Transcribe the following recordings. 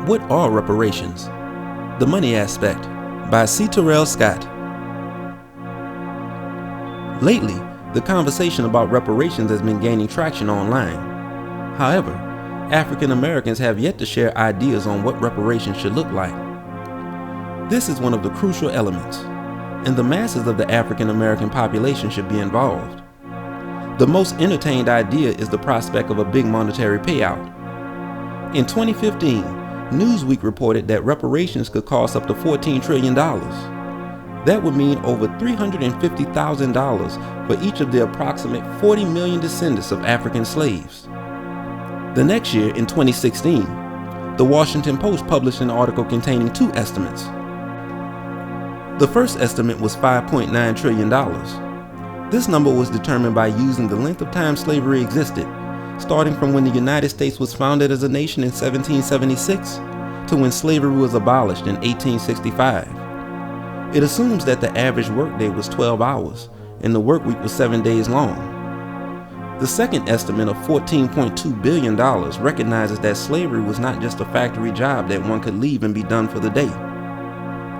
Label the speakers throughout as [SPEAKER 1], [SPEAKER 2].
[SPEAKER 1] What are reparations? The Money Aspect by C. Terrell Scott. Lately, the conversation about reparations has been gaining traction online. However, African Americans have yet to share ideas on what reparations should look like. This is one of the crucial elements, and the masses of the African American population should be involved. The most entertained idea is the prospect of a big monetary payout. In 2015, Newsweek reported that reparations could cost up to $14 trillion. That would mean over $350,000 for each of the approximate 40 million descendants of African slaves. The next year, in 2016, the Washington Post published an article containing two estimates. The first estimate was $5.9 trillion. This number was determined by using the length of time slavery existed, starting from when the United States was founded as a nation in 1776 to when slavery was abolished in 1865. It assumes that the average workday was 12 hours and the work week was 7 days long. The second estimate of $14.2 billion recognizes that slavery was not just a factory job that one could leave and be done for the day.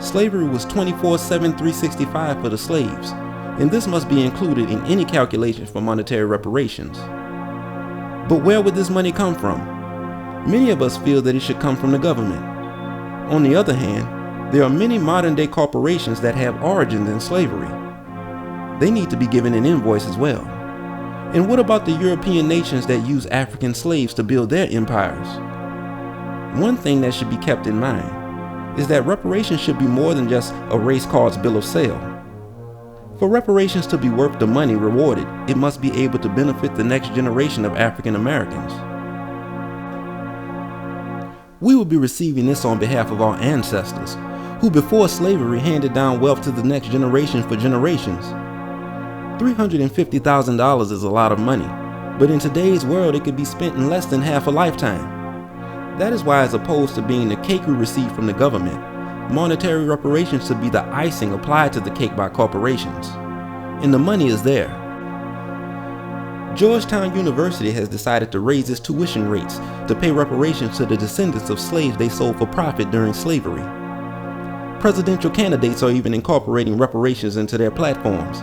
[SPEAKER 1] Slavery was 24/7, 365 for the slaves, and this must be included in any calculation for monetary reparations. But where would this money come from? Many of us feel that it should come from the government. On the other hand, there are many modern-day corporations that have origins in slavery. They need to be given an invoice as well. And what about the European nations that use African slaves to build their empires? One thing that should be kept in mind is that reparations should be more than just a race card's bill of sale. For reparations to be worth the money rewarded, it must be able to benefit the next generation of African Americans. We will be receiving this on behalf of our ancestors, who before slavery handed down wealth to the next generation for generations. $350,000 is a lot of money, but in today's world it could be spent in less than half a lifetime. That is why, as opposed to being the cake we receive from the government, monetary reparations should be the icing applied to the cake by corporations. And the money is there. Georgetown University has decided to raise its tuition rates to pay reparations to the descendants of slaves they sold for profit during slavery. Presidential candidates are even incorporating reparations into their platforms,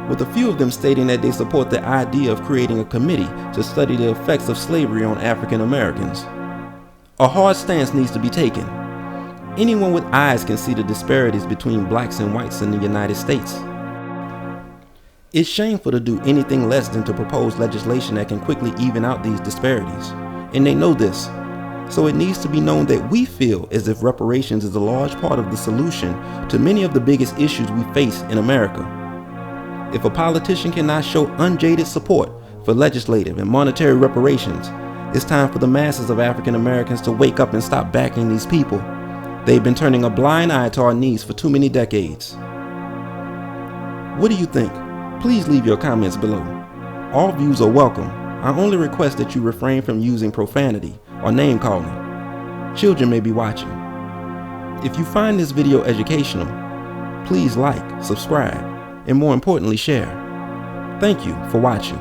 [SPEAKER 1] with a few of them stating that they support the idea of creating a committee to study the effects of slavery on African Americans. A hard stance needs to be taken. Anyone with eyes can see the disparities between blacks and whites in the United States. It's shameful to do anything less than to propose legislation that can quickly even out these disparities, and they know this. So it needs to be known that we feel as if reparations is a large part of the solution to many of the biggest issues we face in America. If a politician cannot show unjaded support for legislative and monetary reparations, it's time for the masses of African Americans to wake up and stop backing these people. They've been turning a blind eye to our needs for too many decades. What do you think? Please leave your comments below. All views are welcome. I only request that you refrain from using profanity or name calling. Children may be watching. If you find this video educational, please like, subscribe, and more importantly, share. Thank you for watching.